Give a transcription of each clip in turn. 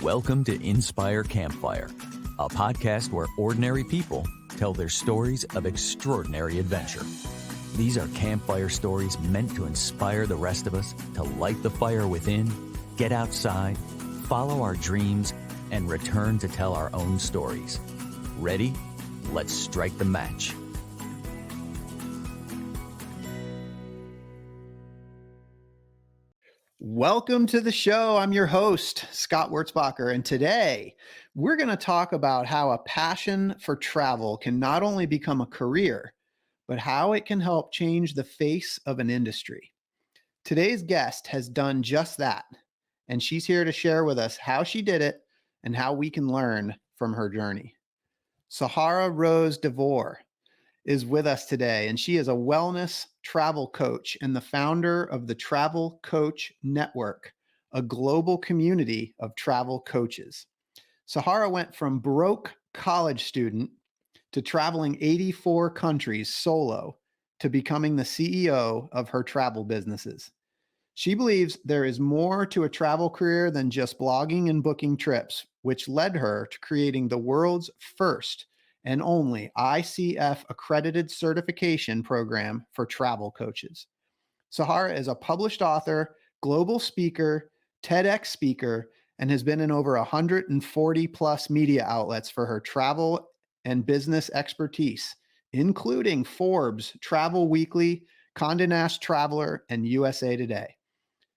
Welcome to Inspire Campfire, a podcast where ordinary people tell their stories of extraordinary adventure. These are campfire stories meant to inspire the rest of us to light the fire within, get outside, follow our dreams, and return to tell our own stories. Ready? Let's strike the match. Welcome to the show. I'm your host, Scott Wurzbacher, and today we're going to talk about how a passion for travel can not only become a career, but how it can help change the face of an industry. Today's guest has done just that, and she's here to share with us how she did it and how we can learn from her journey. Sahara Rose De Vore is with us today, and she is a wellness travel coach and the founder of the Travel Coach Network, a global community of travel coaches. Sahara went from broke college student to traveling 84 countries solo to becoming the CEO of her travel businesses. She believes there is more to a travel career than just blogging and booking trips, which led her to creating the world's first and only ICF accredited certification program for travel coaches. Sahara is a published author, global speaker, TEDx speaker, and has been in over 140 plus media outlets for her travel and business expertise, including Forbes, Travel Weekly, Condé Nast Traveler, and USA Today.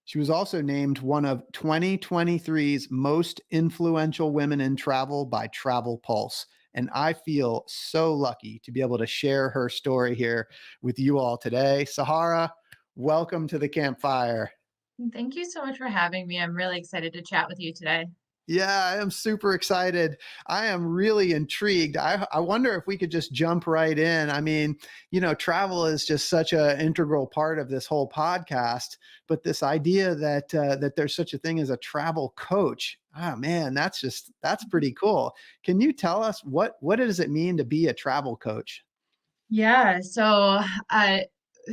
She was also named one of 2023's most influential women in travel by Travel Pulse. And I feel so lucky to be able to share her story here with you all today. Sahara, welcome to the campfire. Thank you so much for having me. I'm really excited to chat with you today. Yeah, I am super excited. I am really intrigued. I wonder if we could just jump right in. I mean, travel is just such an integral part of this whole podcast, but this idea that there's such a thing as a travel coach, man, that's pretty cool. Can you tell us what does it mean to be a travel coach? Yeah, so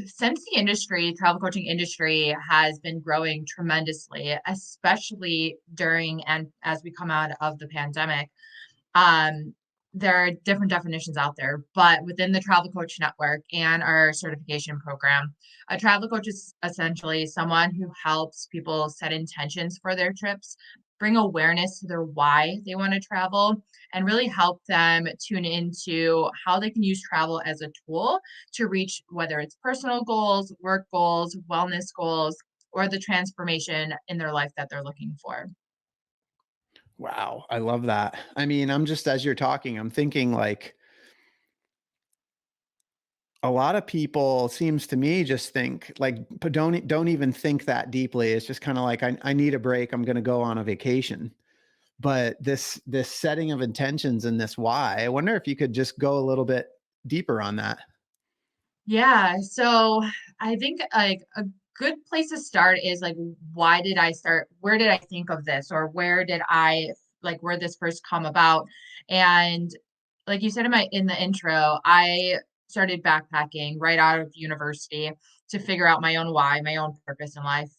since the travel coaching industry has been growing tremendously, especially during and as we come out of the pandemic, um, there are different definitions out there, but within the Travel Coach Network and our certification program, a travel coach is essentially someone who helps people set intentions for their trips, bring awareness to their why they want to travel, and really help them tune into how they can use travel as a tool to reach whether it's personal goals, work goals, wellness goals, or the transformation in their life that they're looking for. Wow, I love that. I mean, I'm just as you're talking, I'm thinking like a lot of people seems to me just think like but don't even think that deeply. It's just kind of like I need a break. I'm going to go on a vacation. But this setting of intentions and this why, I wonder if you could just go a little bit deeper on that. Yeah, so I think like a good place to start is like why did I start? Where did I think of this or where this first come about? And like you said in the intro, I started backpacking right out of university to figure out my own why, my own purpose in life.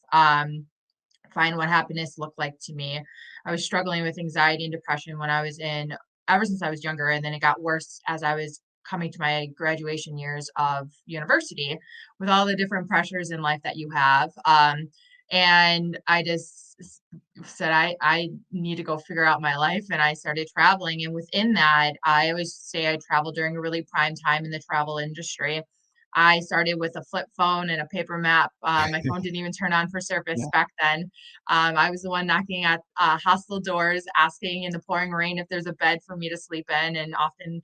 Find what happiness looked like to me. I was struggling with anxiety and depression when I was in ever since I was younger, and then it got worse as I was coming to my graduation years of university with all the different pressures in life that you have. And I just said I need to go figure out my life, and I started traveling. And within that, I always say I traveled during a really prime time in the travel industry. I started with a flip phone and a paper map. My phone didn't even turn on for service Yeah. back then. I was the one knocking at hostel doors, asking in the pouring rain if there's a bed for me to sleep in. And often,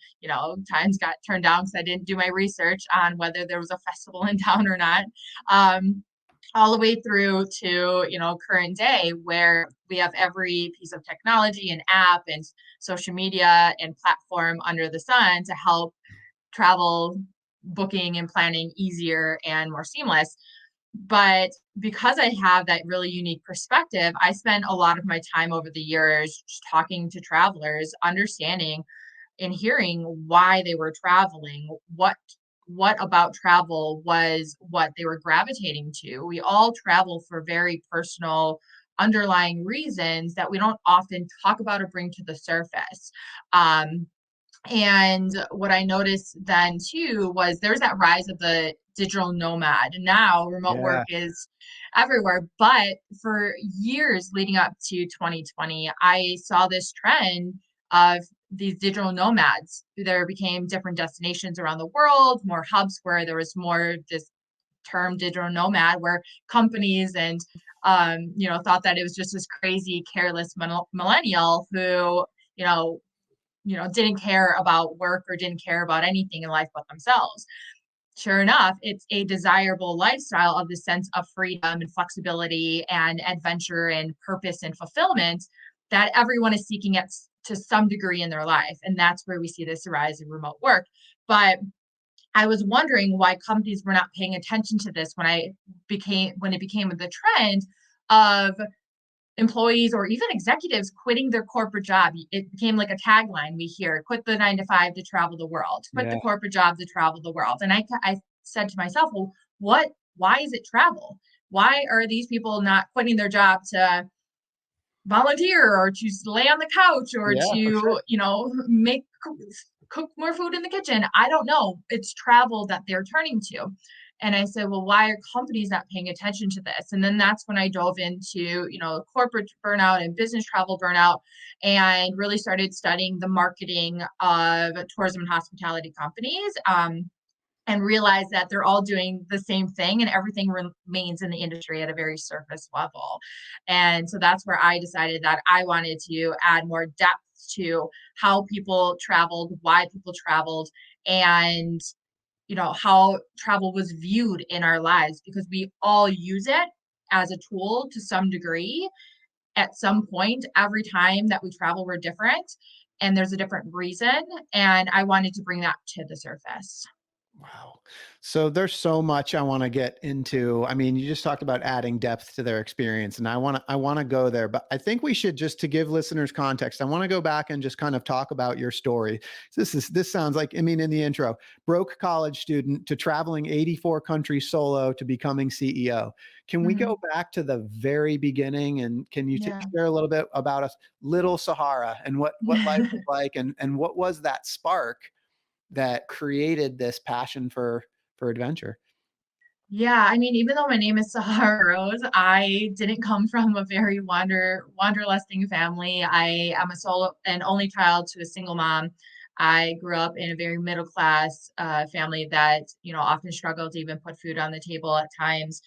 times got turned down because I didn't do my research on whether there was a festival in town or not. All the way through to, current day where we have every piece of technology and app and social media and platform under the sun to help travel booking and planning easier and more seamless. But because I have that really unique perspective, I spent a lot of my time over the years just talking to travelers, understanding and hearing why they were traveling, what about travel was what they were gravitating to. We all travel for very personal underlying reasons that we don't often talk about or bring to the surface. And what I noticed then too was there's that rise of the digital nomad. Now remote work Yeah. is everywhere. But for years leading up to 2020, I saw this trend of these digital nomads. There became different destinations around the world, more hubs where there was more this term digital nomad, where companies and thought that it was just this crazy, careless millennial who, you know, didn't care about work or didn't care about anything in life but themselves. Sure enough, it's a desirable lifestyle of the sense of freedom and flexibility and adventure and purpose and fulfillment that everyone is seeking at to some degree in their life. And that's where we see this rise in remote work. But I was wondering why companies were not paying attention to this when it became the trend of employees or even executives quitting their corporate job. It became like a tagline we hear: quit the 9 to 5 to travel the world, quit the Yeah. corporate job to travel the world. And I said to myself, well, why is it travel? Why are these people not quitting their job to volunteer or to lay on the couch or Yeah, for sure. to, make cook more food in the kitchen? I don't know. It's travel that they're turning to. And I said, well, why are companies not paying attention to this? And then that's when I dove into, corporate burnout and business travel burnout, and really started studying the marketing of tourism and hospitality companies. And realize that they're all doing the same thing and everything remains in the industry at a very surface level. And so that's where I decided that I wanted to add more depth to how people traveled, why people traveled, and how travel was viewed in our lives, because we all use it as a tool to some degree. At some point, every time that we travel, we're different and there's a different reason. And I wanted to bring that to the surface. Wow. So there's so much I want to get into. I mean, you just talked about adding depth to their experience, and I want to go there, but I think we should, just to give listeners context, I want to go back and just kind of talk about your story. This sounds like, I mean, in the intro, broke college student to traveling 84 countries solo to becoming CEO. Can we Mhm. go back to the very beginning, and can you Yeah. share a little bit about us, little Sahara, and what life was like, and what was that spark that created this passion for adventure? Yeah, I mean, even though my name is Sahara Rose, I didn't come from a very wanderlusting family. I am a solo and only child to a single mom. I grew up in a very middle class family that, often struggled to even put food on the table at times.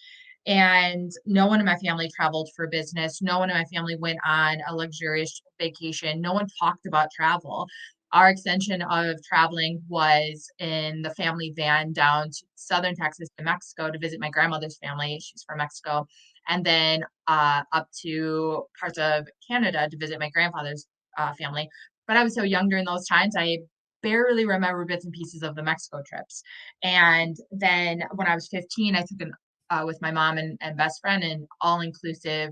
And no one in my family traveled for business. No one in my family went on a luxurious vacation. No one talked about travel. Our extension of traveling was in the family van down to southern Texas to Mexico to visit my grandmother's family. She's from Mexico. And then up to parts of Canada to visit my grandfather's family. But I was so young during those times, I barely remember bits and pieces of the Mexico trips. And then when I was 15, I took with my mom and best friend, an all-inclusive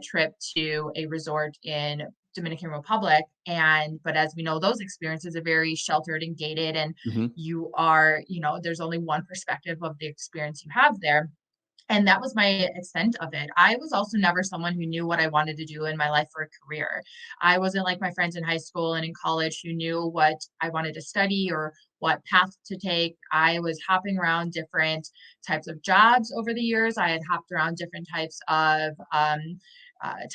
trip to a resort in Dominican Republic. But as we know, those experiences are very sheltered and gated, and Mhm. you are, there's only one perspective of the experience you have there. And that was my extent of it. I was also never someone who knew what I wanted to do in my life for a career. I wasn't like my friends in high school and in college who knew what I wanted to study or what path to take. I was hopping around different types of jobs over the years. I had hopped around different types of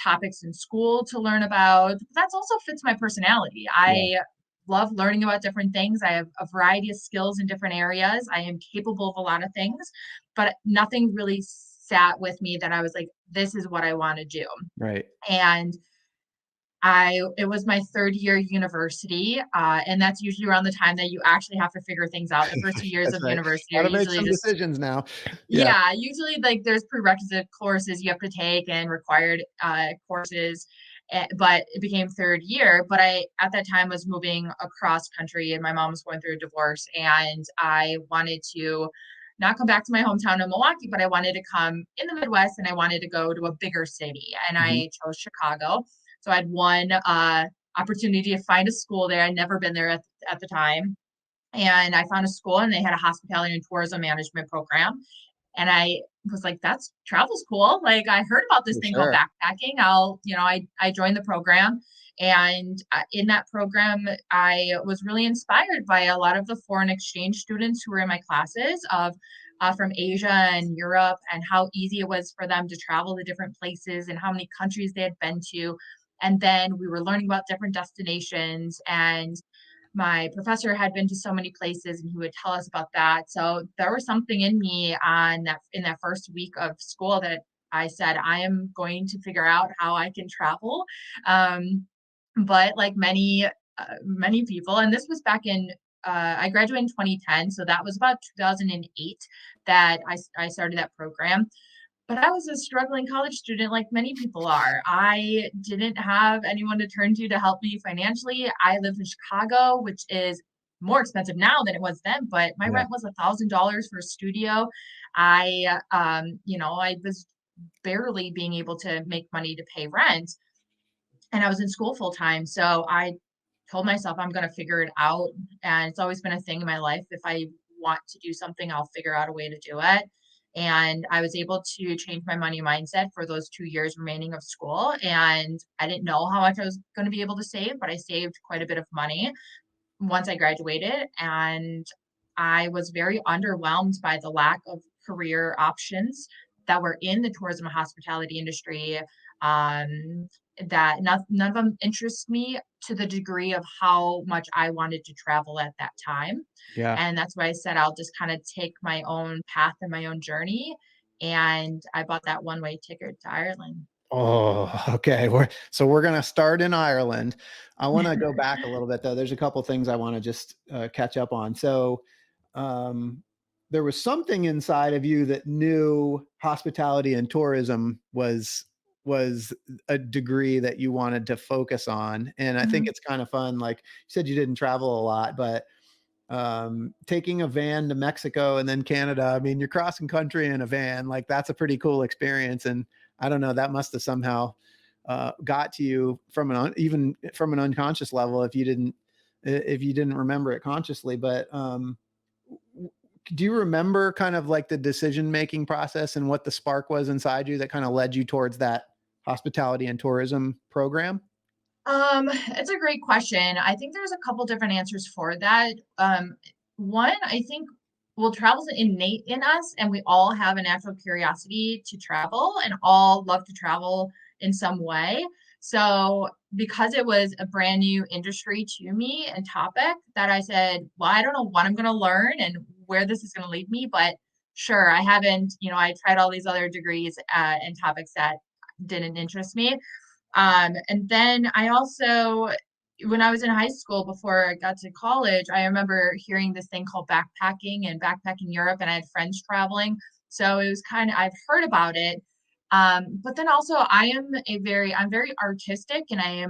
topics in school to learn about. That also fits my personality. Yeah. I love learning about different things. I have a variety of skills in different areas. I am capable of a lot of things, but nothing really sat with me that I was like, this is what I want to do. Right. And it was my third year university, and that's usually around the time that you actually have to figure things out. The first 2 years That's of right. university are Gotta make usually some just, decisions now. Yeah. yeah, usually like there's prerequisite courses you have to take and required courses. But it became third year. But I, at that time, was moving across country and my mom was going through a divorce. And I wanted to not come back to my hometown in Milwaukee, but I wanted to come in the Midwest and I wanted to go to a bigger city. And Mhm. I chose Chicago. So I had one opportunity to find a school there. I'd never been there at the time. And I found a school and they had a hospitality and tourism management program. And I was like, that's travel's cool. Like I heard about this For thing called sure. backpacking. I joined the program, and in that program, I was really inspired by a lot of the foreign exchange students who were in my classes from Asia and Europe, and how easy it was for them to travel to different places and how many countries they had been to. And then we were learning about different destinations, and my professor had been to so many places and he would tell us about that. So there was something in me in that first week of school that I said, I am going to figure out how I can travel. But like many people, and this was back in I graduated in 2010, so that was about 2008 that I started that program. But I was a struggling college student like many people are. I didn't have anyone to turn to help me financially. I lived in Chicago, which is more expensive now than it was then, but my Yeah. rent was $1,000 for a studio. I was barely being able to make money to pay rent, and I was in school full time. So I told myself I'm going to figure it out. And it's always been a thing in my life. If I want to do something, I'll figure out a way to do it. And I was able to change my money mindset for those 2 years remaining of school. And I didn't know how much I was going to be able to save, but I saved quite a bit of money once I graduated. And I was very underwhelmed by the lack of career options that were in the tourism and hospitality industry. Um, that none of them interest me to the degree of how much I wanted to travel at that time. Yeah. And that's why I said I'll just kind of take my own path and my own journey. And I bought that one-way ticket to Ireland. Oh, okay. We're gonna start in Ireland. I want to go back a little bit though. There's a couple things I want to just catch up on. So, um, there was something inside of you that knew hospitality and tourism was a degree that you wanted to focus on, and I think Mhm. it's kind of fun. Like you said, you didn't travel a lot, but taking a van to Mexico and then Canada. I mean, you're crossing country in a van. Like that's a pretty cool experience. And I don't know, that must have somehow got to you from even from an unconscious level if you didn't remember it consciously. But do you remember kind of like the decision making process and what the spark was inside you that kind of led you towards that hospitality and tourism program? It's a great question. I think there's a couple different answers for that. One, I think, well, travel's innate in us, and we all have a natural curiosity to travel, and all love to travel in some way. So, because it was a brand new industry to me and topic, that I said, well, I don't know what I'm going to learn and where this is going to lead me, but sure, I haven't, I tried all these other degrees and topics that didn't interest me. And then I also, when I was in high school before I got to college, I remember hearing this thing called backpacking and backpacking Europe, and I had friends traveling. So it was kind of, I've heard about it. But then also I'm very artistic, and I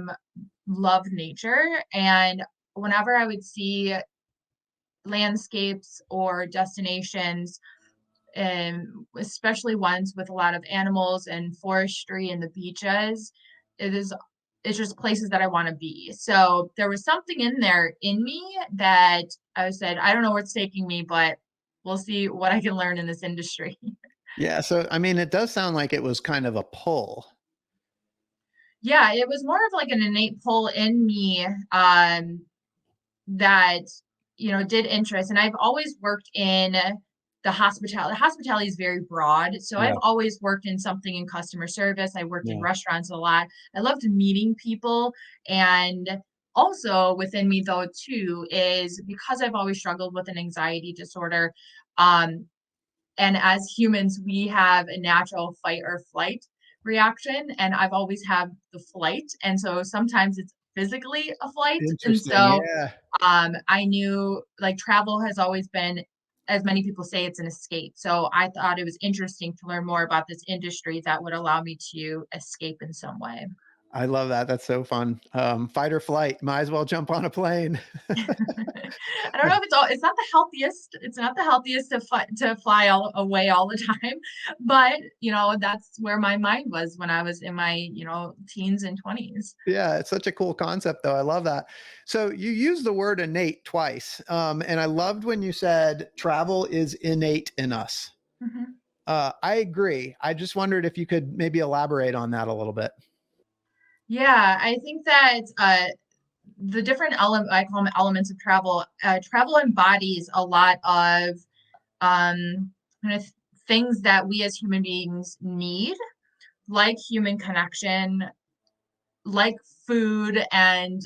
love nature. And whenever I would see landscapes or destinations, and especially ones with a lot of animals and forestry and the beaches, it is it's just places that I want to be. So there was something in there in me that I said, I don't know where it's taking me, but we'll see what I can learn in this industry. Yeah. So, I mean, it does sound like it was kind of a pull. Yeah, it was more of like an innate pull in me that did interest, and I've always worked in the hospitality is very broad, so Yeah. I've always worked in something in customer service. I worked in Yeah. restaurants a lot. I loved meeting people. And also within me though too is because I've always struggled with an anxiety disorder, um and as humans, we have a natural fight or flight reaction, and I've always had the flight. And so sometimes it's physically a flight. And Interesting. so Yeah. I knew like travel has always been, as many people say, it's an escape. So I thought it was interesting to learn more about this industry that would allow me to escape in some way. I love that. That's so fun. Fight or flight. Might as well jump on a plane. I don't know if it's not the healthiest to fly all away all the time, but that's where my mind was when I was in my, teens and 20s. Yeah, it's such a cool concept, though. I love that. So you used the word innate twice, and I loved when you said travel is innate in us. Mhm. I agree. I just wondered if you could maybe elaborate on that a little bit. Yeah, I think that the different I call them elements of travel. Travel embodies a lot of kind of things that we as human beings need, like human connection, like food and,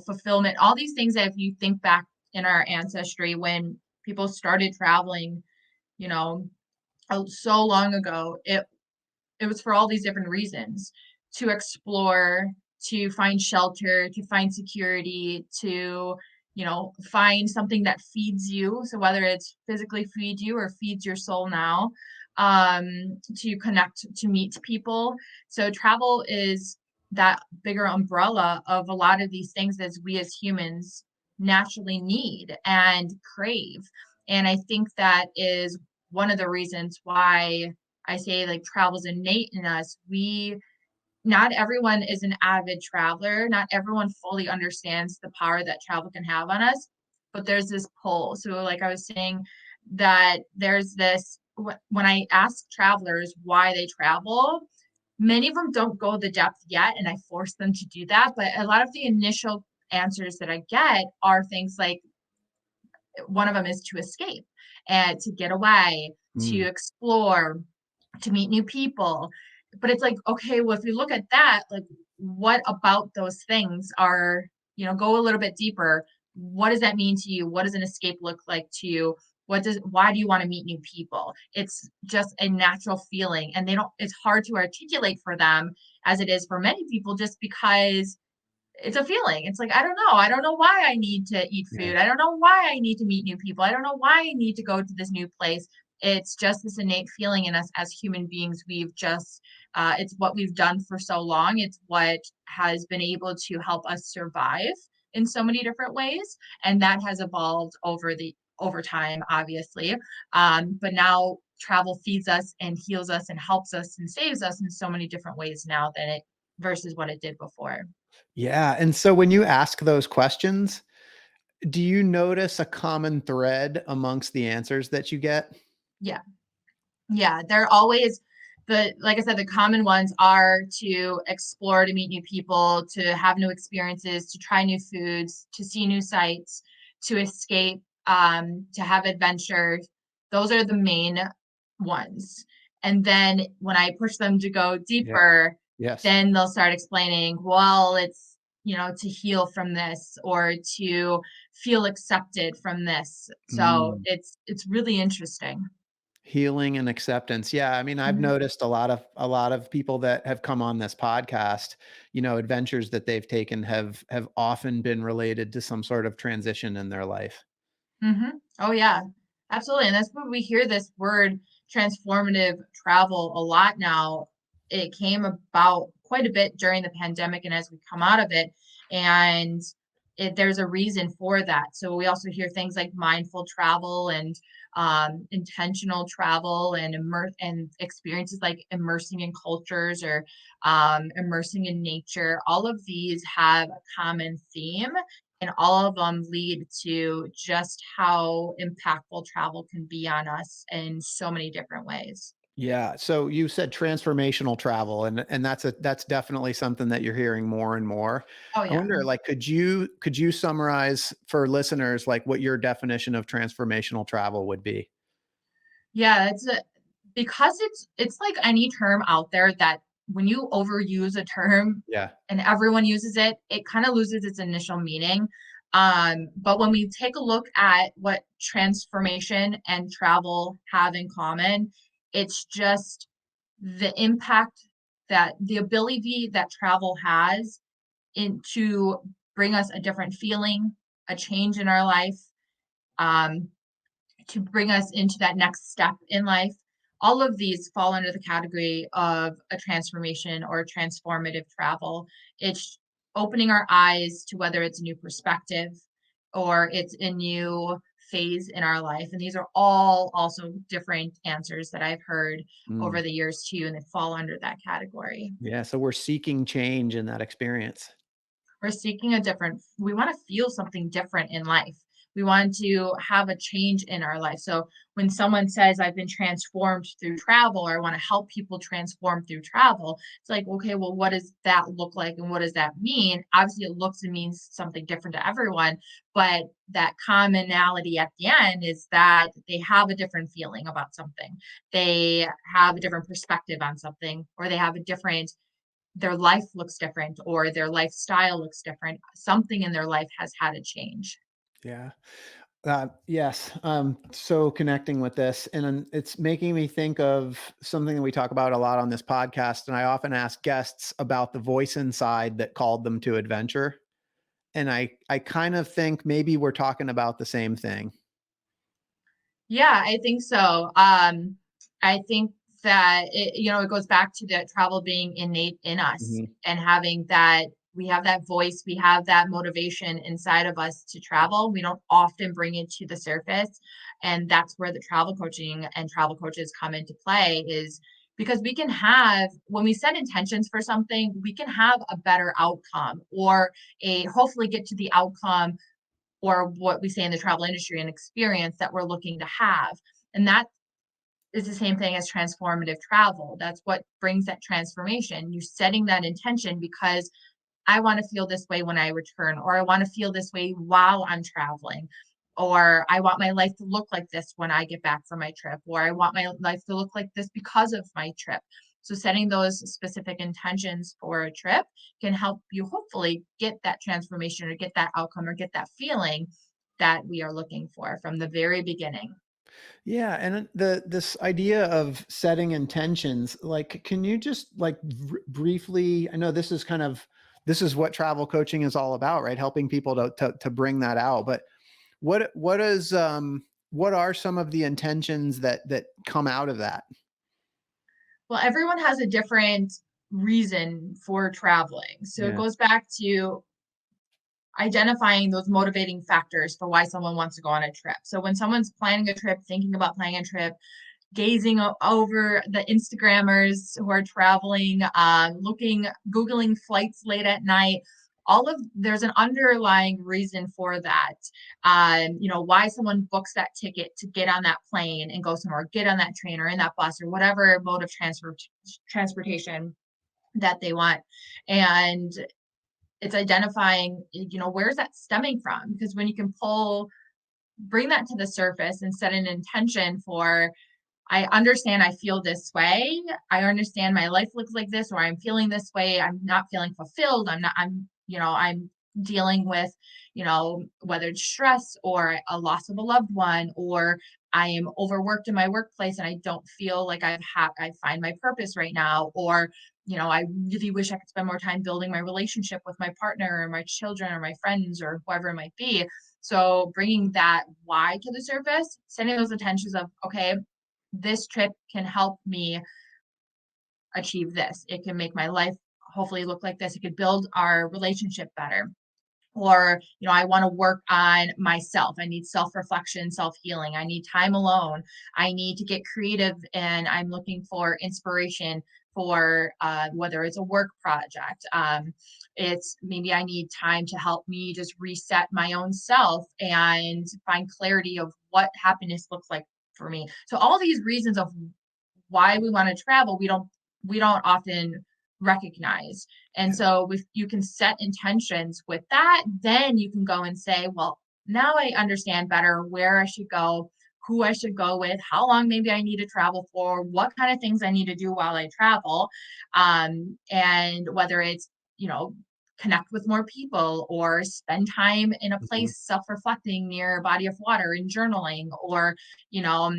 fulfillment. All these things that if you think back in our ancestry when people started traveling, you know, so long ago, it was for all these different reasons to explore, to find shelter, to find security, to, find something that feeds you. So whether it's physically feed you or feeds your soul now, to connect, to meet people. So travel is that bigger umbrella of a lot of these things that we as humans naturally need and crave. And I think that is one of the reasons why I say like travel's innate in us. Not everyone is an avid traveler. Not everyone fully understands the power that travel can have on us, but there's this pull. So like I was saying that there's this, when I ask travelers why they travel, many of them don't go the depth yet, and I force them to do that. But a lot of the initial answers that I get are things like one of them is to escape and to get away, to Mm, explore, to meet new people. But it's like, okay, well, if you look at that, like what about those things are, go a little bit deeper. What does that mean to you? What does an escape look like to you? Why do you want to meet new people? It's just a natural feeling. And it's hard to articulate for them as it is for many people just because it's a feeling. It's like, I don't know. I don't know why I need to eat yeah. food. I don't know why I need to meet new people. I don't know why I need to go to this new place. It's just this innate feeling in us as human beings. It's what we've done for so long. It's what has been able to help us survive in so many different ways. And that has evolved over time, obviously. But now travel feeds us and heals us and helps us and saves us in so many different ways now than it versus what it did before. Yeah. And so when you ask those questions, do you notice a common thread amongst the answers that you get? Yeah. Yeah. They're always like I said, the common ones are to explore, to meet new people, to have new experiences, to try new foods, to see new sights, to escape, to have adventure. Those are the main ones. And then when I push them to go Yeah. deeper, Yes. then they'll start explaining, well, it's, to heal from this or to feel accepted from this. So Mm. it's really interesting. Healing and acceptance. Yeah, I mean, I've Mhm. noticed a lot of people that have come on this podcast, adventures that they've taken have often been related to some sort of transition in their life. Oh yeah, absolutely. And that's what we hear this word transformative travel a lot now. It came about quite a bit during the pandemic and as we come out of it. And there's a reason for that. So we also hear things like mindful travel and intentional travel and experiences like immersing in cultures or immersing in nature. All of these have a common theme and all of them lead to just how impactful travel can be on us in so many different ways. Yeah, so you said transformational travel, and that's definitely something that you're hearing more and more. Oh I yeah. wonder, like, could you summarize for listeners, like, what your definition of transformational travel would be? Yeah, because it's like any term out there that when you overuse a term Yeah. and everyone uses it, it kind of loses its initial meaning. But when we take a look at what transformation and travel have in common, it's just the impact that the ability that travel has in to bring us a different feeling, a change in our life, um, to bring us into that next step in life. All of these fall under the category of a transformation or transformative travel. It's opening our eyes to whether it's a new perspective or it's a new phase in our life. And these are all also different answers that I've heard Mm. over the years too, and they fall under that category. Yeah, so we're seeking change in that experience. We want to feel something different in life. We want to have a change in our life. So when someone says, I've been transformed through travel, or I want to help people transform through travel, it's like, okay, well, what does that look like? And what does that mean? Obviously, it looks and means something different to everyone, but that commonality at the end is that they have a different feeling about something. They have a different perspective on something, or they have a different, their life looks different, or their lifestyle looks different. Something in their life has had a change. Yeah. Yes. So connecting with this, and it's making me think of something that we talk about a lot on this podcast. And I often ask guests about the voice inside that called them to adventure. And I kind of think maybe we're talking about the same thing. Yeah, I think so. I think that it goes back to the travel being innate in us, Mhm. and having that, we have that voice, we have that motivation inside of us to travel. We don't often bring it to the surface. And that's where the travel coaching and travel coaches come into play, is because we can have, when we set intentions for something, we can have a better outcome, or a hopefully get to the outcome, or what we say in the travel industry, an experience that we're looking to have. And that is the same thing as transformative travel. That's what brings that transformation. You're setting that intention because I want to feel this way when I return, or I want to feel this way while I'm traveling, or I want my life to look like this when I get back from my trip, or I want my life to look like this because of my trip. So setting those specific intentions for a trip can help you hopefully get that transformation, or get that outcome, or get that feeling that we are looking for from the very beginning. Yeah, and this idea of setting intentions, like, can you just like briefly? I know this is what travel coaching is all about, right? Helping people to bring that out. But what are some of the intentions that come out of that? Well, everyone has a different reason for traveling. So it Yeah. goes back to identifying those motivating factors for why someone wants to go on a trip. So when someone's planning a trip, thinking about planning a trip, gazing over the Instagrammers who are traveling, Googling flights late at night, there's an underlying reason for that. Why someone books that ticket to get on that plane and go somewhere, get on that train or in that bus or whatever mode of transportation that they want. And it's identifying, where's that stemming from? Because when you can bring that to the surface and set an intention for, I understand I feel this way. I understand my life looks like this, or I'm feeling this way. I'm not feeling fulfilled. I'm dealing with, whether it's stress or a loss of a loved one, or I am overworked in my workplace and I don't feel like I find my purpose right now, or, I really wish I could spend more time building my relationship with my partner or my children or my friends or whoever it might be. So bringing that why to the surface, setting those intentions of, okay, this trip can help me achieve this. It can make my life hopefully look like this. It could build our relationship better. Or, I want to work on myself. I need self-reflection, self-healing. I need time alone. I need to get creative, and I'm looking for inspiration for whether it's a work project. It's maybe I need time to help me just reset my own self and find clarity of what happiness looks like for me. So all these reasons of why we want to travel, we don't often recognize. And Yeah. so if you can set intentions with that, then you can go and say, well, now I understand better where I should go, who I should go with, how long maybe I need to travel for, what kind of things I need to do while I travel. And whether it's, you know, connect with more people, or spend time in a Mhm. place self-reflecting near a body of water and journaling, or, you know,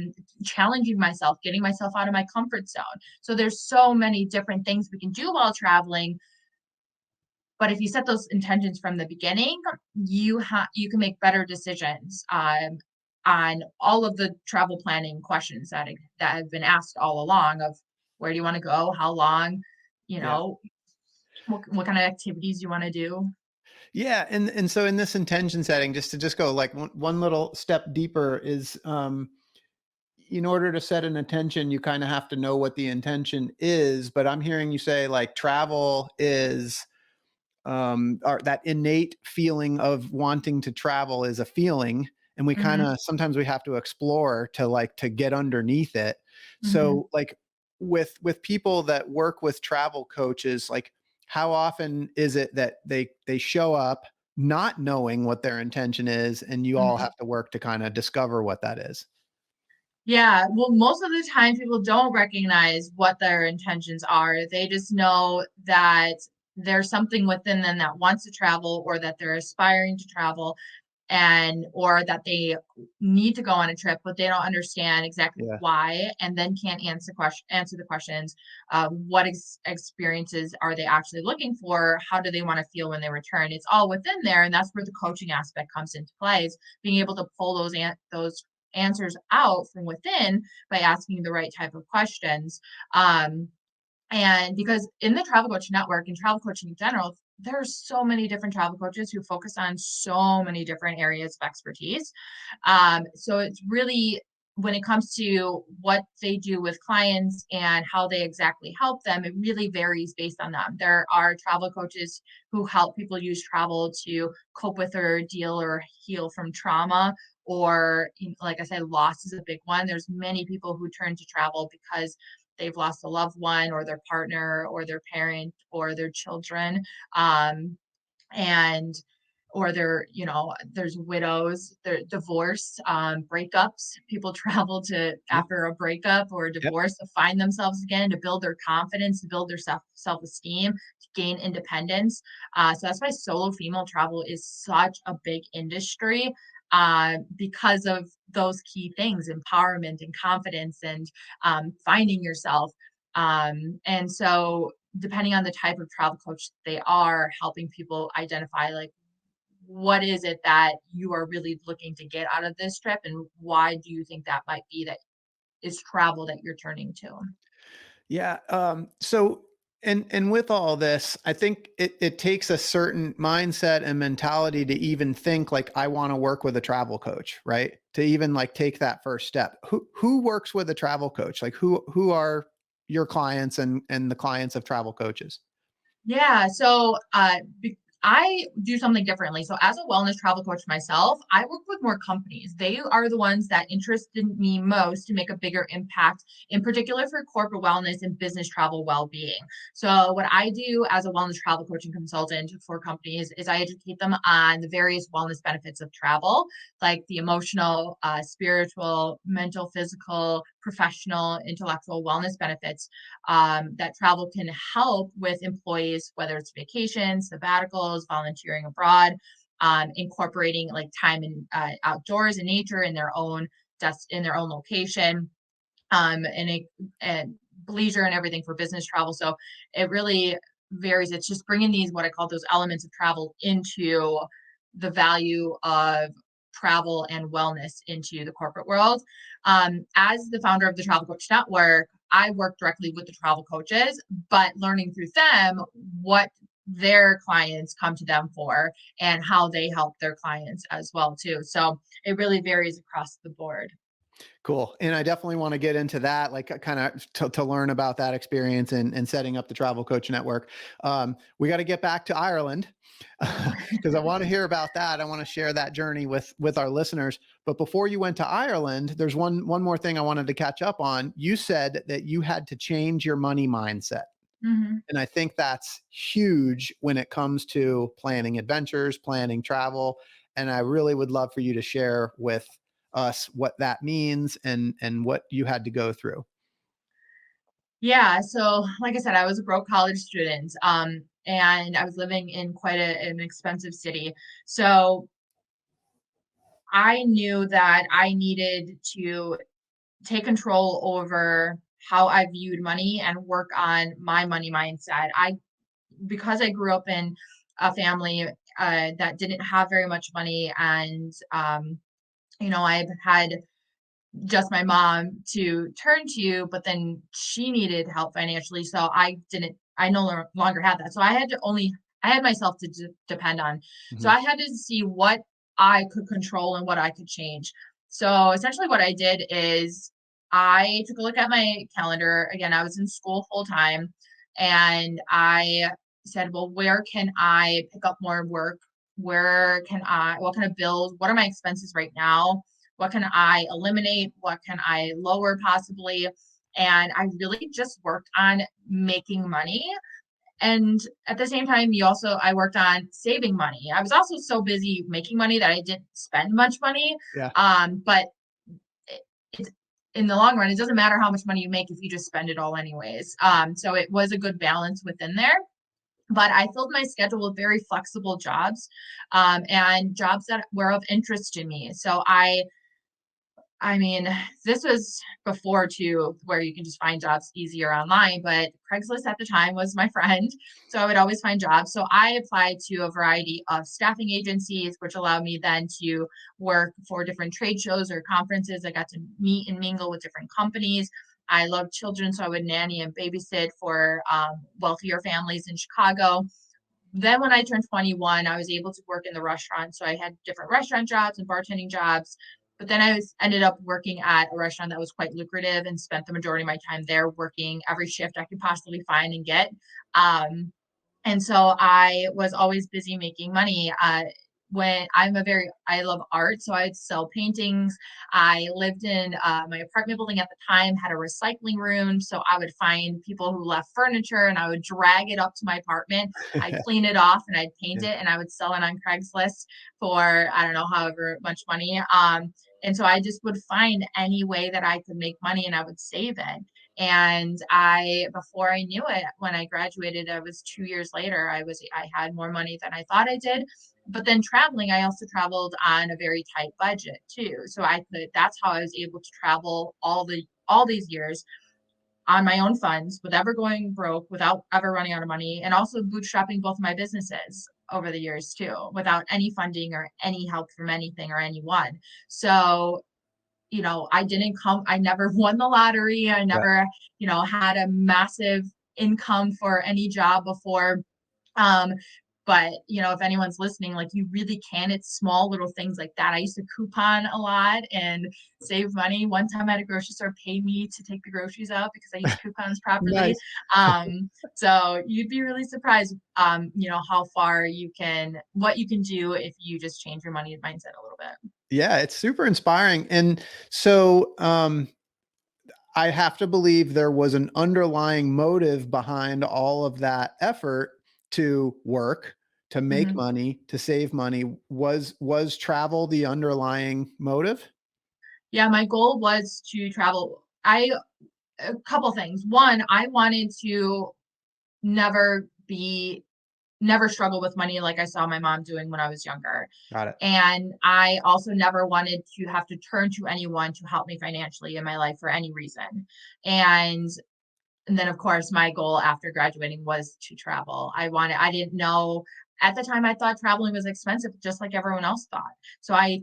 challenging myself, getting myself out of my comfort zone. So there's so many different things we can do while traveling. But if you set those intentions from the beginning, you can make better decisions on all of the travel planning questions that have been asked all along of where do you want to go, how long, you Yeah. know, what kind of activities you want to do. Yeah, and so in this intention setting, just to just go like one little step deeper is, in order to set an intention, you kind of have to know what the intention is. But I'm hearing you say like travel is, or that innate feeling of wanting to travel is a feeling, and we kind Mhm. of sometimes we have to explore to get underneath it. Mhm. So like with people that work with travel coaches, like how often is it that they show up not knowing what their intention is, and you all Mhm. have to work to kind of discover what that is? Yeah, well, most of the time people don't recognize what their intentions are. They just know that there's something within them that wants to travel or that they're aspiring to travel and or that they need to go on a trip, but they don't understand exactly Yeah. why and then can't answer the questions. What experiences are they actually looking for? How do they want to feel when they return? It's all within there, and that's where the coaching aspect comes into play, is being able to pull those answers out from within by asking the right type of questions. Um, and because in the travel coach network and travel coaching in general, there's so many different travel coaches who focus on so many different areas of expertise. So it's really, when it comes to what they do with clients and how they exactly help them, it really varies based on them. There are travel coaches who help people use travel to cope with or deal or heal from trauma, or like I said, loss is a big one. There's many people who turn to travel because they've lost a loved one or their partner or their parent or their children. And or they're, there's widows, there divorce, breakups. People travel to Yeah. after a breakup or a Yep. divorce to find themselves again, to build their confidence, to build their self-esteem, to gain independence. So that's why solo female travel is such a big industry, because of those key things: empowerment and confidence and finding yourself. And so depending on the type of travel coach they are, helping people identify, like, what is it that you are really looking to get out of this trip, and why do you think that might be that is travel that you're turning to? Yeah. So, and with all this, I think it takes a certain mindset and mentality to even think like I want to work with a travel coach, right? To even like take that first step. Who works with a travel coach? Like who are your clients and the clients of travel coaches? Yeah, so I do something differently. So as a wellness travel coach myself, I work with more companies. They are the ones that interested me most to make a bigger impact, in particular for corporate wellness and business travel well-being. So what I do as a wellness travel coaching consultant for companies is I educate them on the various wellness benefits of travel, like the emotional, spiritual, mental, physical, professional, intellectual wellness benefits, that travel can help with employees, whether it's vacations, sabbaticals, volunteering abroad, incorporating like time in outdoors in nature in their own in their own location, and leisure and everything for business travel. So it really varies. It's just bringing these, what I call those elements of travel, into the value of travel and wellness into the corporate world. As the founder of the Travel Coach Network, I work directly with the travel coaches, but learning through them what their clients come to them for and how they help their clients as well too. So it really varies across the board. Cool. And I definitely want to get into that, like kind of to learn about that experience and setting up the travel coach network. We got to get back to Ireland because I want to hear about that. I want to share that journey with our listeners. But before you went to Ireland, there's one more thing I wanted to catch up on. You said that you had to change your money mindset. Mhm. And I think that's huge when it comes to planning adventures, planning travel. And I really would love for you to share with us what that means and what you had to go through. Yeah, so like I said, I was a broke college student, and I was living in quite an expensive city. So I knew that I needed to take control over how I viewed money and work on my money mindset. Because I grew up in a family that didn't have very much money, and I've had just my mom to turn to, but then she needed help financially. So I no longer had that. So I had myself to depend on. So Mhm. I had to see what I could control and what I could change. So essentially what I did is I took a look at my calendar. Again, I was in school full time, and I said, well, where can I pick up more work what can I build? What are my expenses right now? What can I eliminate? What can I lower possibly? And I really just worked on making money. And at the same time, I worked on saving money. I was also so busy making money that I didn't spend much money. Yeah. But it's in the long run, it doesn't matter how much money you make if you just spend it all anyways. So it was a good balance within there. But I filled my schedule with very flexible jobs, and jobs that were of interest to me. So I mean, this was before too, where you can just find jobs easier online, but Craigslist at the time was my friend. So I would always find jobs. So I applied to a variety of staffing agencies, which allowed me then to work for different trade shows or conferences. I got to meet and mingle with different companies. I love children, so I would nanny and babysit for wealthier families in Chicago. Then when I turned 21, I was able to work in the restaurant. So I had different restaurant jobs and bartending jobs. But then ended up working at a restaurant that was quite lucrative and spent the majority of my time there working every shift I could possibly find and get. And so I was always busy making money. I love art, so I'd sell paintings. I lived in my apartment building at the time, had a recycling room. So I would find people who left furniture and I would drag it up to my apartment. I'd clean it off and I'd paint Yeah. it and I would sell it on Craigslist for, I don't know, however much money. And so I just would find any way that I could make money and I would save it. And before I knew it, when I graduated, I was 2 years later, I had more money than I thought I did. But then traveling, I also traveled on a very tight budget too. So that's how I was able to travel all these years on my own funds without ever going broke, without ever running out of money, and also bootstrapping both my businesses over the years too, without any funding or any help from anything or anyone. So I never won the lottery. I Yeah. never, had a massive income for any job before. Um, but if anyone's listening, like you really can, it's small little things like that. I used to coupon a lot and save money. One time I had a grocery store pay me to take the groceries out because I used coupons properly. Nice. So you'd be really surprised, how far what you can do if you just change your money mindset a little bit. Yeah, it's super inspiring. And so I have to believe there was an underlying motive behind all of that effort to work, to make Mhm. money, to save money. Was travel the underlying motive? Yeah, my goal was to travel. A couple things. One, I wanted to never be never struggle with money like I saw my mom doing when I was younger. Got it. And I also never wanted to have to turn to anyone to help me financially in my life for any reason. And and then of course my goal after graduating was to travel. I didn't know at the time. I thought traveling was expensive just like everyone else thought. So I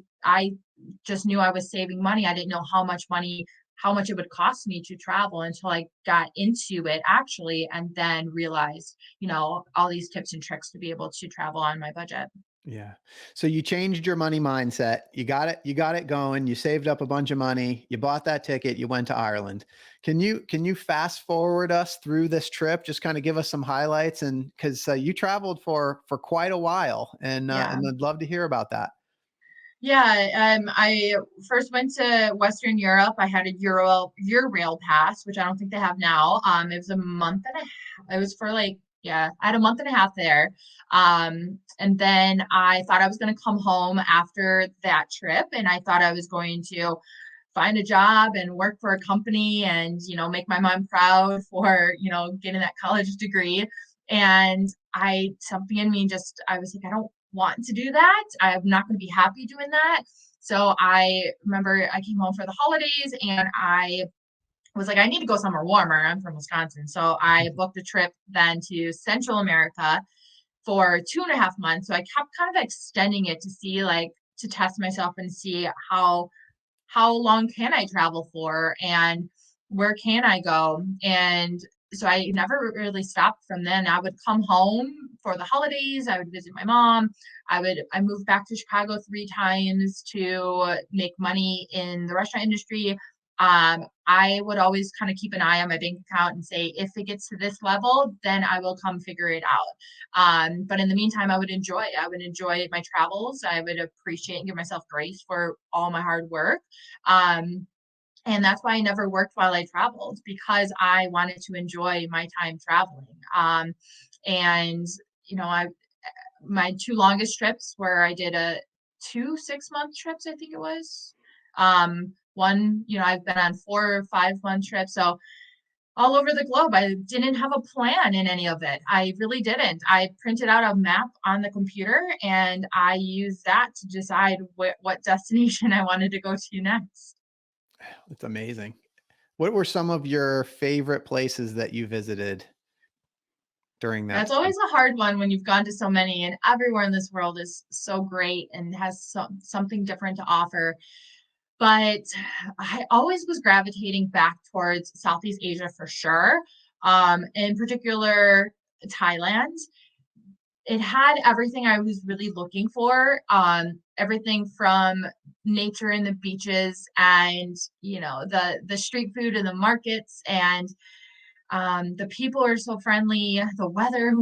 just knew I was saving money. I didn't know how much it would cost me to travel until I got into it actually and then realized, all these tips and tricks to be able to travel on my budget. Yeah. So you changed your money mindset. You got it going. You saved up a bunch of money. You bought that ticket. You went to Ireland. Can you fast forward us through this trip? Just kind of give us some highlights, and because you traveled for quite a while, Yeah. and I'd love to hear about that. Yeah, I first went to Western Europe. I had a Eurail pass, which I don't think they have now. It was a month and a half. It was for like, yeah, I had a month and a half there. And then I thought I was going to come home after that trip, and I thought I was going to find a job and work for a company and, make my mom proud for, getting that college degree. And something in me I was like, I don't want to do that. I'm not going to be happy doing that. So I remember I came home for the holidays and I was like, I need to go somewhere warmer. I'm from Wisconsin. So I booked a trip then to Central America for 2.5 months. So I kept kind of extending it to see to test myself and see how long can I travel for and where can I go? And so I never really stopped from then. I would come home for the holidays. I would visit my mom. I moved back to Chicago 3 times to make money in the restaurant industry. I would always kind of keep an eye on my bank account and say, if it gets to this level, then I will come figure it out. But in the meantime, I would enjoy my travels. I would appreciate and give myself grace for all my hard work. And that's why I never worked while I traveled, because I wanted to enjoy my time traveling. And you know, my two longest trips where I did a 2 6-month trips, I think it was. One, I've been on 4 or 5 month trips. So all over the globe. I didn't have a plan in any of it. I really didn't. I printed out a map on the computer and I used that to decide what destination I wanted to go to next. It's amazing. What were some of your favorite places that you visited during that That's time? always a hard one when you've gone to so many, and everywhere in this world is so great and has something different to offer. But I always was gravitating back towards Southeast Asia for sure. In particular, Thailand. It had everything I was really looking for. Everything from nature and the beaches, and the street food and the markets, and the people are so friendly. The weather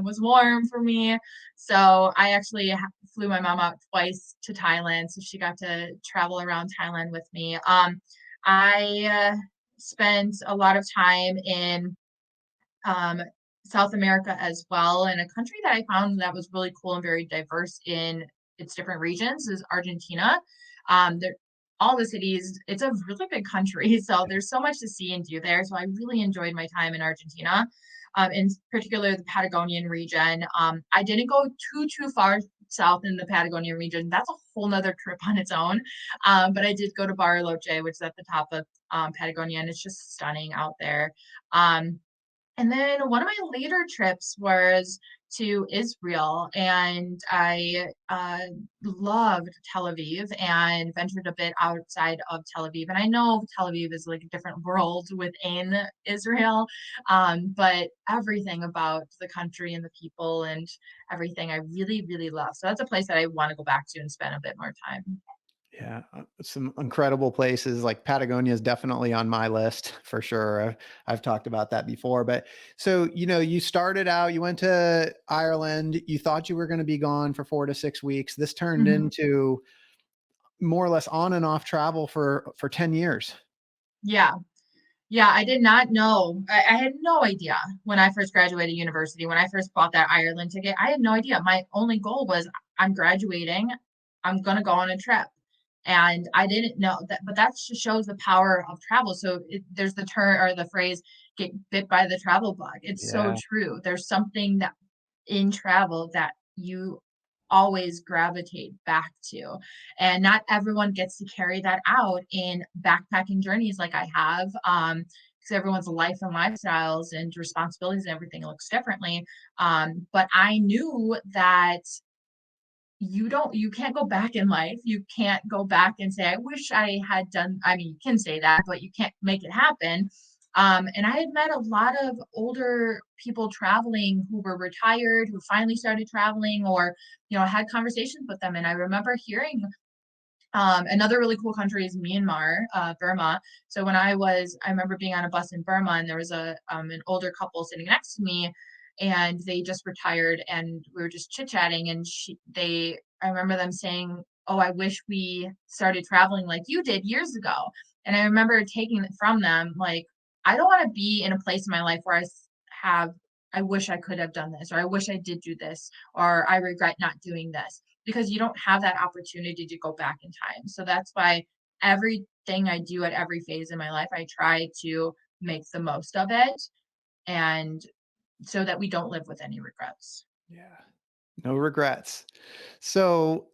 was warm for me. So I actually flew my mom out twice to Thailand, so she got to travel around Thailand with me. I spent a lot of time in um, South America as well. And a country that I found that was really cool and very diverse in its different regions is Argentina. There, all the cities, it's a really big country, so there's so much to see and do there. So I really enjoyed my time in Argentina, in particular the Patagonian region. I didn't go too far south in the Patagonian region. That's a whole nother trip on its own. But I did go to Bariloche, which is at the top of Patagonia, and it's just stunning out there. Um, and then one of my later trips was to Israel, and I loved Tel Aviv and ventured a bit outside of Tel Aviv. And I know Tel Aviv is like a different world within Israel, but everything about the country and the people and everything I really, really love. So that's a place that I want to go back to and spend a bit more time. Yeah, some incredible places like Patagonia is definitely on my list for sure. I've talked about that before. But so, you started out, you went to Ireland, you thought you were going to be gone for 4 to 6 weeks. This turned Mhm. into more or less on and off travel for 10 years. Yeah. Yeah, I did not know. I had no idea when I first graduated university, when I first bought that Ireland ticket. I had no idea. My only goal was I'm graduating, I'm gonna go on a trip. And I didn't know that, but that just shows the power of travel. So there's the term or the phrase, get bit by the travel bug. It's so Yeah. true. There's something that in travel that you always gravitate back to. And not everyone gets to carry that out in backpacking journeys like I have. Because everyone's life and lifestyles and responsibilities and everything looks differently. But I knew that you can't go back in life. You can't go back and say, I wish I had done. I mean, you can say that, but you can't make it happen. And I had met a lot of older people traveling who were retired, who finally started traveling, or had conversations with them. And I remember hearing another really cool country is Myanmar, Burma. So I remember being on a bus in Burma, and there was an older couple sitting next to me, and they just retired, and we were just chit chatting, and I remember them saying, "Oh, I wish we started traveling like you did years ago." And I remember taking it from them, like, I don't want to be in a place in my life where have, I wish I could have done this, or I wish I did do this, or I regret not doing this, because you don't have that opportunity to go back in time. So that's why everything I do at every phase in my life, I try to make the most of it, and so that we don't live with any regrets. Yeah. No regrets. So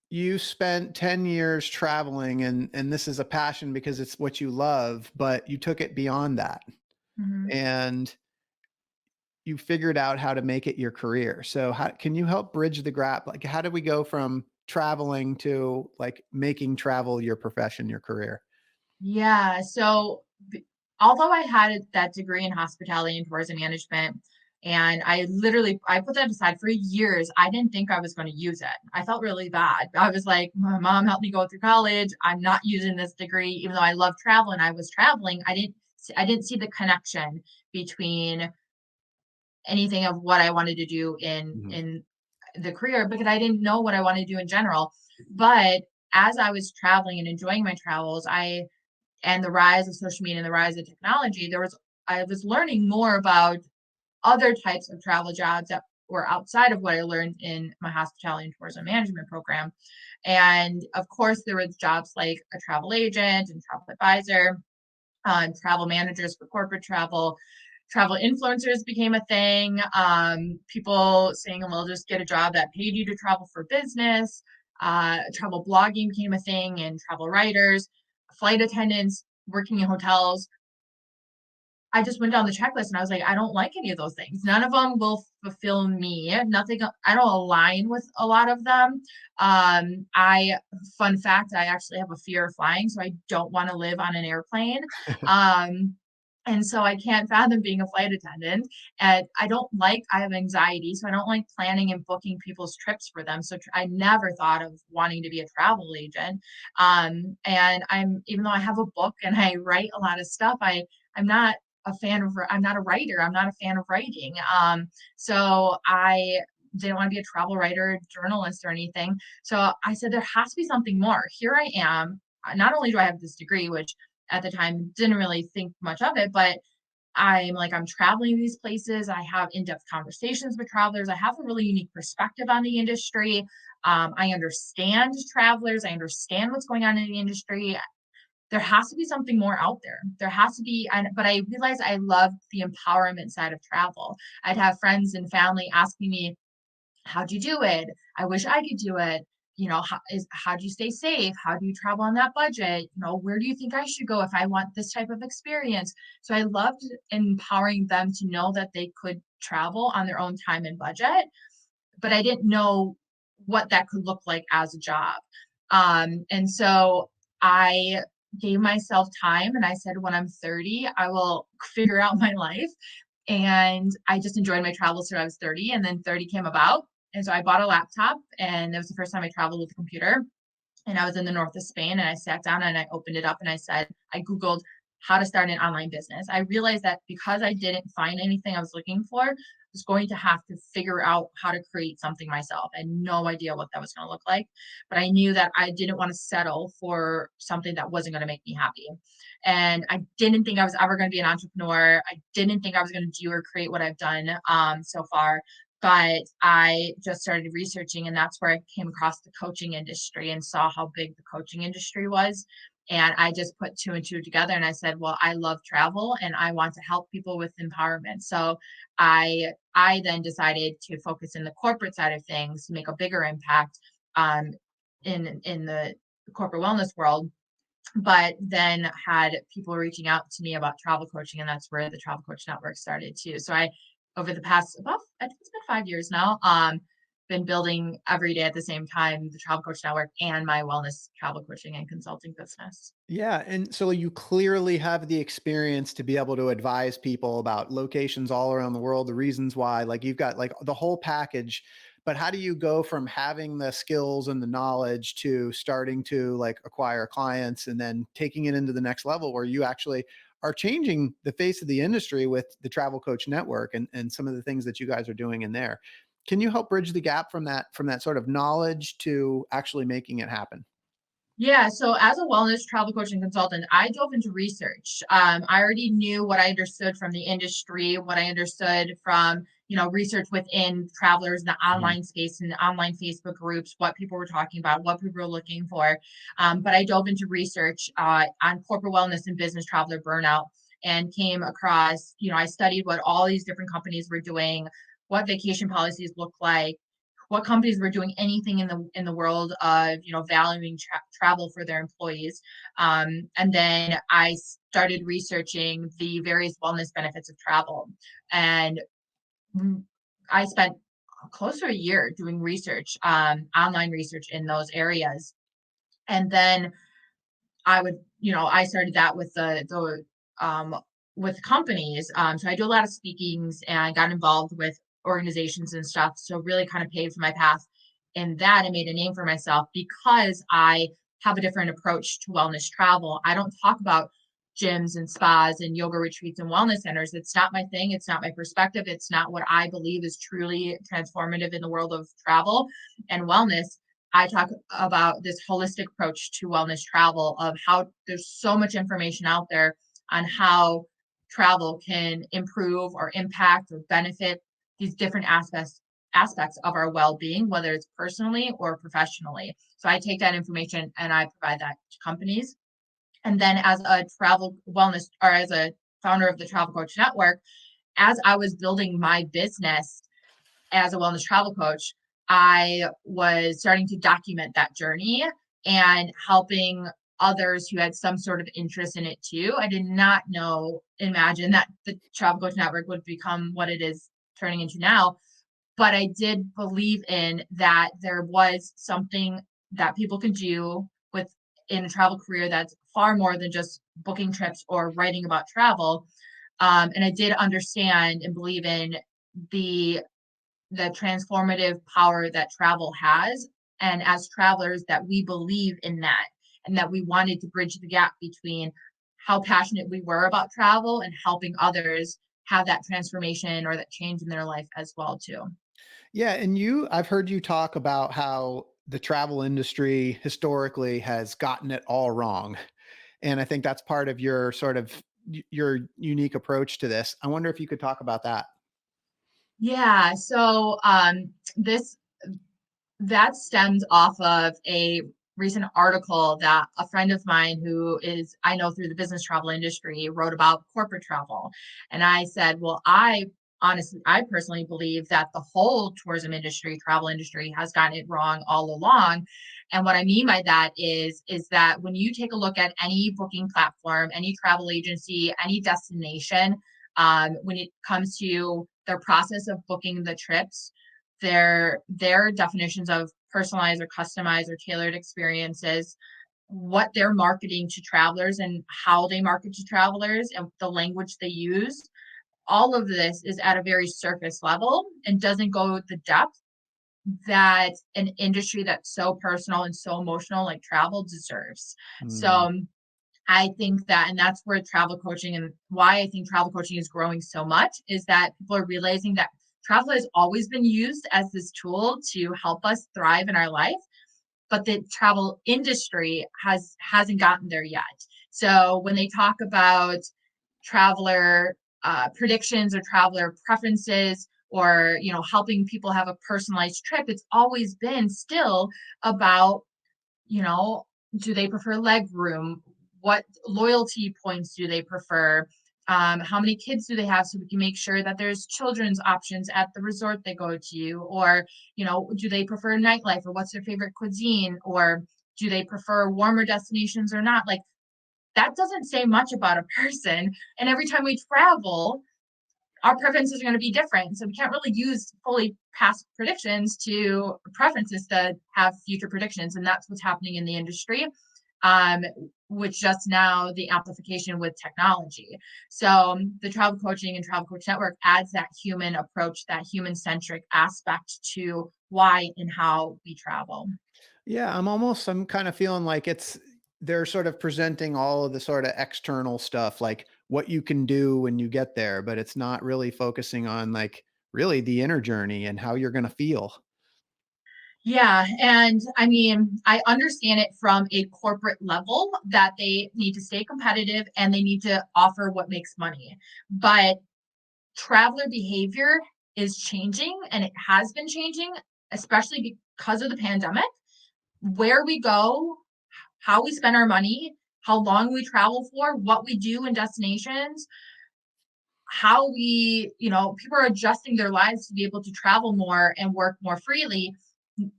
you spent 10 years traveling, and this is a passion because it's what you love, but you took it beyond that. Mhm. And you figured out how to make it your career. So how can you help bridge the gap? Like, how do we go from traveling to like making travel your profession, your career? Yeah. So, although I had that degree in hospitality and tourism management, And I put that aside for years. I didn't think I was going to use it. I felt really bad. I was like, my mom helped me go through college. I'm not using this degree, even though I love travel and I was traveling. I didn't see the connection between anything of what I wanted to do Mhm. in the career, because I didn't know what I wanted to do in general. But as I was traveling and enjoying my travels, and the rise of social media and the rise of technology, I was learning more about other types of travel jobs that were outside of what I learned in my hospitality and tourism management program. And of course, there was jobs like a travel agent and travel advisor, travel managers for corporate travel influencers became a thing. People saying, well, just get a job that paid you to travel for business. Travel blogging became a thing, and travel writers, flight attendants, working in hotels. I just went down the checklist and I was like, I don't like any of those things. None of them will fulfill me. Nothing, I don't align with a lot of them. Fun fact, I actually have a fear of flying, so I don't want to live on an airplane. Um, and so I can't fathom being a flight attendant. And I have anxiety, so I don't like planning and booking people's trips for them. So I never thought of wanting to be a travel agent. And even though I have a book and I write a lot of stuff, I'm not a writer. I'm not a fan of writing. So I didn't want to be a travel writer, journalist, or anything. So I said, there has to be something more. Here I am. Not only do I have this degree, which at the time didn't really think much of it, but I'm traveling these places. I have in-depth conversations with travelers. I have a really unique perspective on the industry. I understand travelers. I understand what's going on in the industry. There has to be something more out there. There has to be, but I realized I loved the empowerment side of travel. I'd have friends and family asking me, how'd you do it? I wish I could do it. How do you stay safe? How do you travel on that budget? Where do you think I should go if I want this type of experience? So I loved empowering them to know that they could travel on their own time and budget, but I didn't know what that could look like as a job. And so I gave myself time and I said, when I'm 30, I will figure out my life. And I just enjoyed my travels till I was 30, and then 30 came about. And so I bought a laptop, and it was the first time I traveled with a computer. And I was in the north of Spain, and I sat down and I opened it up and I Googled how to start an online business. I realized that because I didn't find anything I was looking for, I was going to have to figure out how to create something myself. I had no idea what that was going to look like, but I knew that I didn't want to settle for something that wasn't going to make me happy. And I didn't think I was ever going to be an entrepreneur. I didn't think I was going to do or create what I've done so far. But I just started researching, and that's where I came across the coaching industry and saw how big the coaching industry was. And I just put two and two together and I said, well, I love travel and I want to help people with empowerment. So I then decided to focus in the corporate side of things to make a bigger impact um, in the corporate wellness world, but then had people reaching out to me about travel coaching, and that's where the Travel Coach Network started too. So over the past about, I think it's been 5 years now, been building every day at the same time the Travel Coach Network and my wellness travel coaching and consulting business. Yeah, and so you clearly have the experience to be able to advise people about locations all around the world, the reasons why, like you've got like the whole package. But how do you go from having the skills and the knowledge to starting to like acquire clients and then taking it into the next level where you actually are changing the face of the industry with the Travel Coach Network and some of the things that you guys are doing in there? Can you help bridge the gap from that sort of knowledge to actually making it happen? Yeah, so as a wellness travel coach and consultant, I dove into research. I already knew what I understood from the industry, what I understood from, research within travelers in the Mhm. online space and the online Facebook groups, what people were talking about, what people were looking for. But I dove into research on corporate wellness and business traveler burnout and came across, I studied what all these different companies were doing, what vacation policies look like, what companies were doing anything in the world of valuing travel for their employees, and then I started researching the various wellness benefits of travel, and I spent close to a year doing research, online research in those areas, and then I started that with the with companies. So I do a lot of speakings and got involved with organizations and stuff. So really kind of paved my path in that and made a name for myself because I have a different approach to wellness travel. I don't talk about gyms and spas and yoga retreats and wellness centers. It's not my thing. It's not my perspective. It's not what I believe is truly transformative in the world of travel and wellness. I talk about this holistic approach to wellness travel of how there's so much information out there on how travel can improve or impact or benefit these different aspects of our well-being, whether it's personally or professionally. So I take that information and I provide that to companies. And then as a travel wellness or as a founder of the Travel Coach Network, as I was building my business as a wellness travel coach, I was starting to document that journey and helping others who had some sort of interest in it too. I did not imagine that the Travel Coach Network would become what it is turning into now. But I did believe in that there was something that people can do in a travel career that's far more than just booking trips or writing about travel. And I did understand and believe in the transformative power that travel has. And as travelers, that we believe in that and that we wanted to bridge the gap between how passionate we were about travel and helping others have that transformation or that change in their life as well too. Yeah, and I've heard you talk about how the travel industry historically has gotten it all wrong. And I think that's part of your sort of your unique approach to this. I wonder if you could talk about that. Yeah, so this that stems off of a recent article that a friend of mine who is I know through the business travel industry wrote about corporate travel. And I said, well, I personally believe that the whole tourism industry, travel industry has gotten it wrong all along. And what I mean by that is that when you take a look at any booking platform, any travel agency, any destination, when it comes to their process of booking the trips, their definitions of personalized or customized or tailored experiences, what they're marketing to travelers and how they market to travelers and the language they use, all of this is at a very surface level and doesn't go the depth that an industry that's so personal and so emotional like travel deserves. Mm. So I think that, and that's where travel coaching and why I think travel coaching is growing so much is that people are realizing that travel has always been used as this tool to help us thrive in our life, but the travel industry hasn't gotten there yet. So when they talk about traveler predictions or traveler preferences or helping people have a personalized trip, it's always been still about you know, do they prefer leg room? What loyalty points do they prefer? How many kids do they have so we can make sure that there's children's options at the resort they go to? Or, do they prefer nightlife or what's their favorite cuisine? Or do they prefer warmer destinations or not? Like that doesn't say much about a person. And every time we travel, our preferences are going to be different. So we can't really use fully past predictions to preferences to have future predictions. And that's what's happening in the industry, with just now the amplification with technology. So the Travel Coaching and Travel Coach Network adds that human approach, that human centric aspect to why and how we travel. Yeah, I'm kind of feeling like they're sort of presenting all of the sort of external stuff, like what you can do when you get there, but it's not really focusing on like really the inner journey and how you're going to feel. Yeah. And I mean, I understand it from a corporate level that they need to stay competitive and they need to offer what makes money. But traveler behavior is changing and it has been changing, especially because of the pandemic. Where we go, how we spend our money, how long we travel for, what we do in destinations, how people are adjusting their lives to be able to travel more and work more freely,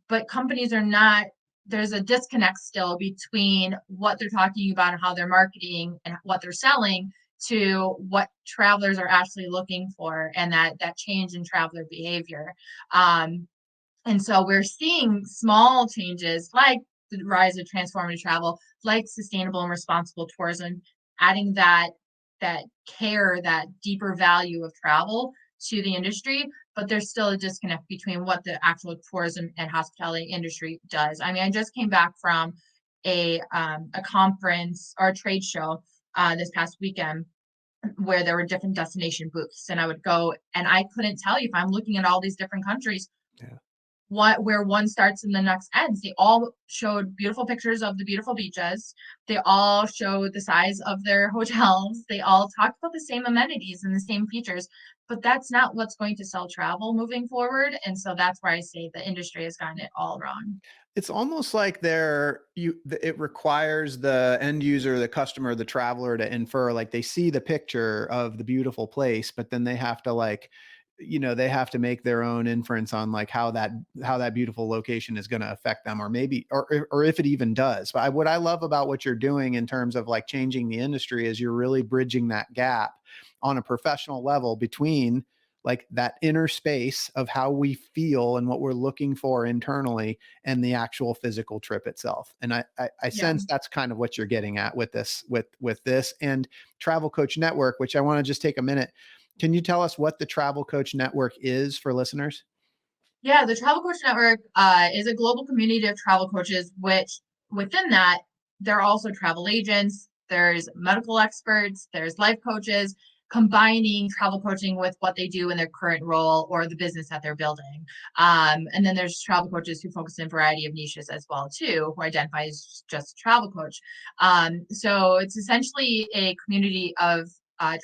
but companies are not. There's a disconnect still between what they're talking about and how they're marketing and what they're selling to what travelers are actually looking for and that change in traveler behavior. And so we're seeing small changes like the rise of transformative travel, like sustainable and responsible tourism, adding that that care, that deeper value of travel to the industry, but there's still a disconnect between what the actual tourism and hospitality industry does. I mean, I just came back from a conference or a trade show this past weekend where there were different destination booths, and I would go and I couldn't tell you if I'm looking at all these different countries Yeah. what where one starts and the next ends. They all showed beautiful pictures of the beautiful beaches. They all showed the size of their hotels. They all talked about the same amenities and the same features, but that's not what's going to sell travel moving forward. And so that's where I say the industry has gotten it all wrong. It's almost like it requires the end user, the customer, the traveler to infer, like they see the picture of the beautiful place, but then they have to like, they have to make their own inference on like how that beautiful location is going to affect them, or maybe, or if it even does. But what I love about what you're doing in terms of like changing the industry is you're really bridging that gap on a professional level between like that inner space of how we feel and what we're looking for internally and the actual physical trip itself. And I Yeah. sense that's kind of what you're getting at with this, with this and Travel Coach Network, which I want to just take a minute. Can you tell us what the Travel Coach Network is for listeners? Yeah, the Travel Coach Network is a global community of travel coaches, which within that, there are also travel agents, there's medical experts, there's life coaches, combining travel coaching with what they do in their current role or the business that they're building. And then there's travel coaches who focus in a variety of niches as well, too, who identify as just a travel coach. So it's essentially a community of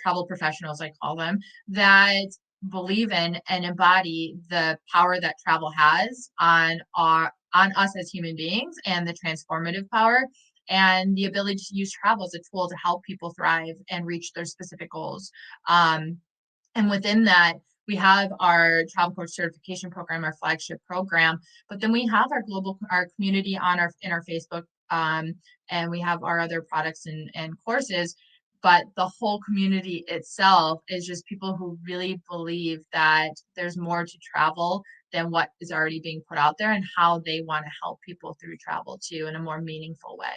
travel professionals, I call them, that believe in and embody the power that travel has on us as human beings and the transformative power and the ability to use travel as a tool to help people thrive and reach their specific goals. And within that, we have our travel coach certification program, our flagship program, but then we have our community in our Facebook, and we have our other products and courses. But the whole community itself is just people who really believe that there's more to travel than what is already being put out there and how they want to help people through travel too in a more meaningful way.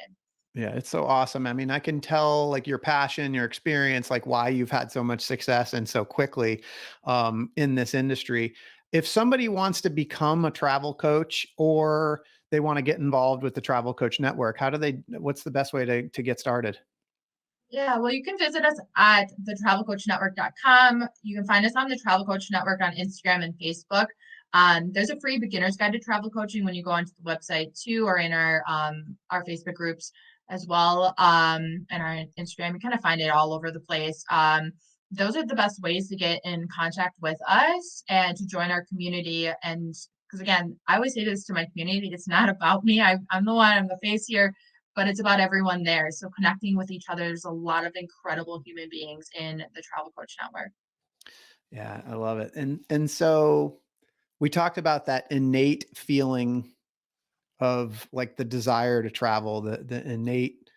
Yeah, it's so awesome. I mean, I can tell like your passion, your experience, like why you've had so much success and so quickly in this industry. If somebody wants to become a travel coach or they want to get involved with the Travel Coach Network, what's the best way to get started? Yeah, well, you can visit us at thetravelcoachnetwork.com. You can find us on the Travel Coach Network on Instagram and Facebook. There's a free beginner's guide to travel coaching when you go onto the website too, or in our Facebook groups as well, and our Instagram. You kind of find it all over the place. Those are the best ways to get in contact with us and to join our community. And because again, I always say this to my community, it's not about me. I'm the one, I'm the face here, but it's about everyone there. So connecting with each other. There's a lot of incredible human beings in the Travel Coach Network. Yeah, I love it. And so we talked about that innate feeling of like the desire to travel, the innate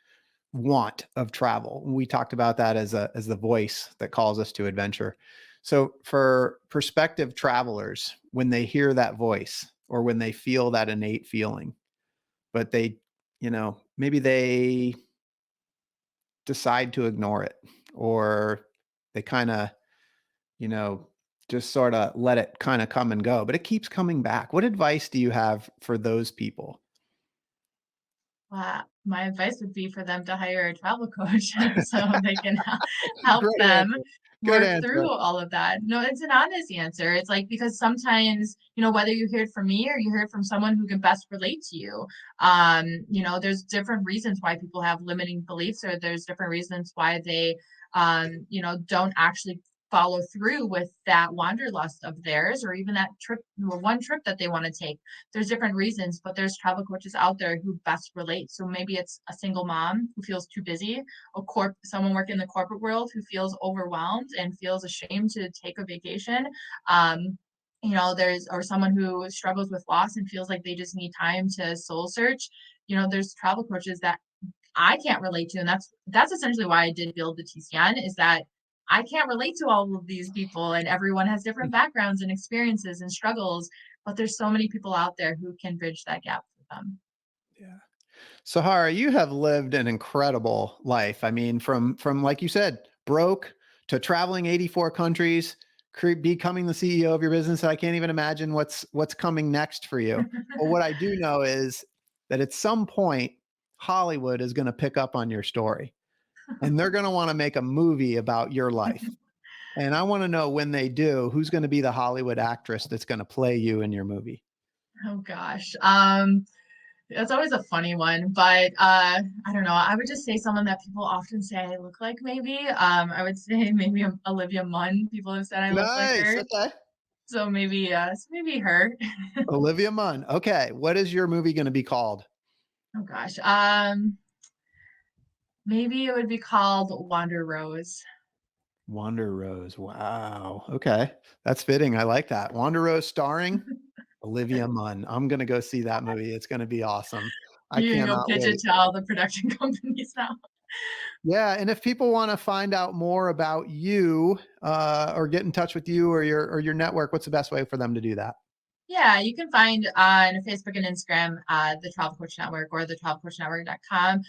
want of travel. We talked about that as the voice that calls us to adventure. So for prospective travelers, when they hear that voice or when they feel that innate feeling, but maybe they decide to ignore it, or they kind of, you know, just sort of let it kind of come and go, but it keeps coming back. What advice do you have for those people? My advice would be for them to hire a travel coach so they can help Great them answer. Good work answer. through all of that. No, it's an honest answer. It's like because sometimes, whether you hear it from me or you hear it from someone who can best relate to you, there's different reasons why people have limiting beliefs, or there's different reasons why they, don't actually follow through with that wanderlust of theirs, or even that trip, one trip that they want to take. There's different reasons, but there's travel coaches out there who best relate. So maybe it's a single mom who feels too busy, someone working in the corporate world who feels overwhelmed and feels ashamed to take a vacation. Or someone who struggles with loss and feels like they just need time to soul search. There's travel coaches that I can't relate to, and that's essentially why I did build the TCN, is that I can't relate to all of these people, and everyone has different backgrounds and experiences and struggles, but there's so many people out there who can bridge that gap for them. Yeah. Sahara, you have lived an incredible life. I mean, from like you said, broke to traveling 84 countries, becoming the CEO of your business. I can't even imagine what's coming next for you. But what I do know is that at some point, Hollywood is going to pick up on your story and they're going to want to make a movie about your life. And I want to know, when they do, who's going to be the Hollywood actress that's going to play you in your movie? Oh gosh. That's always a funny one, but I don't know. I would just say someone that people often say I look like, maybe. I would say maybe Olivia Munn. People have said I look like Nice. her. Okay. So maybe her. Olivia Munn. Okay. What is your movie going to be called? Oh gosh. Maybe it would be called Wander Rose. Wander Rose. Wow. Okay. That's fitting. I like that. Wander Rose starring Olivia Munn. I'm going to go see that movie. It's going to be awesome. I You can go cannot pitch it wait. to all the production companies now. Yeah. And if people want to find out more about you or get in touch with you or your network, what's the best way for them to do that? Yeah, you can find on Facebook and Instagram the Travel Coach Network or the travelcoachnetwork.com.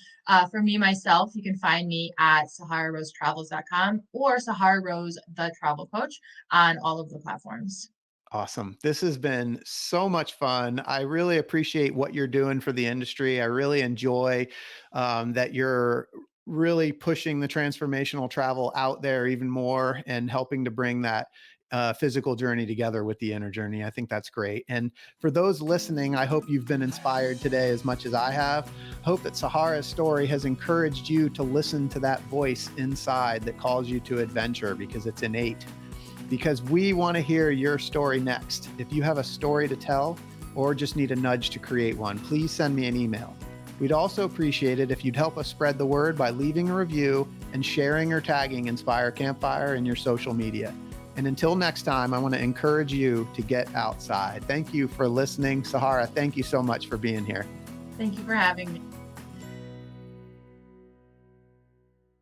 For me, myself, you can find me at sahararose.travels.com or Sahara Rose The Travel Coach on all of the platforms. Awesome. This has been so much fun. I really appreciate what you're doing for the industry. I really enjoy that you're really pushing the transformational travel out there even more and helping to bring that physical journey together with the inner journey. I think that's great. And for those listening, I hope you've been inspired today as much as I have. Hope that Sahara's story has encouraged you to listen to that voice inside that calls you to adventure, because it's innate. Because we want to hear your story next. If you have a story to tell or just need a nudge to create one, please send me an email. We'd also appreciate it if you'd help us spread the word by leaving a review and sharing or tagging Inspire Campfire in your social media. And until next time, I want to encourage you to get outside. Thank you for listening. Sahara, thank you so much for being here. Thank you for having me.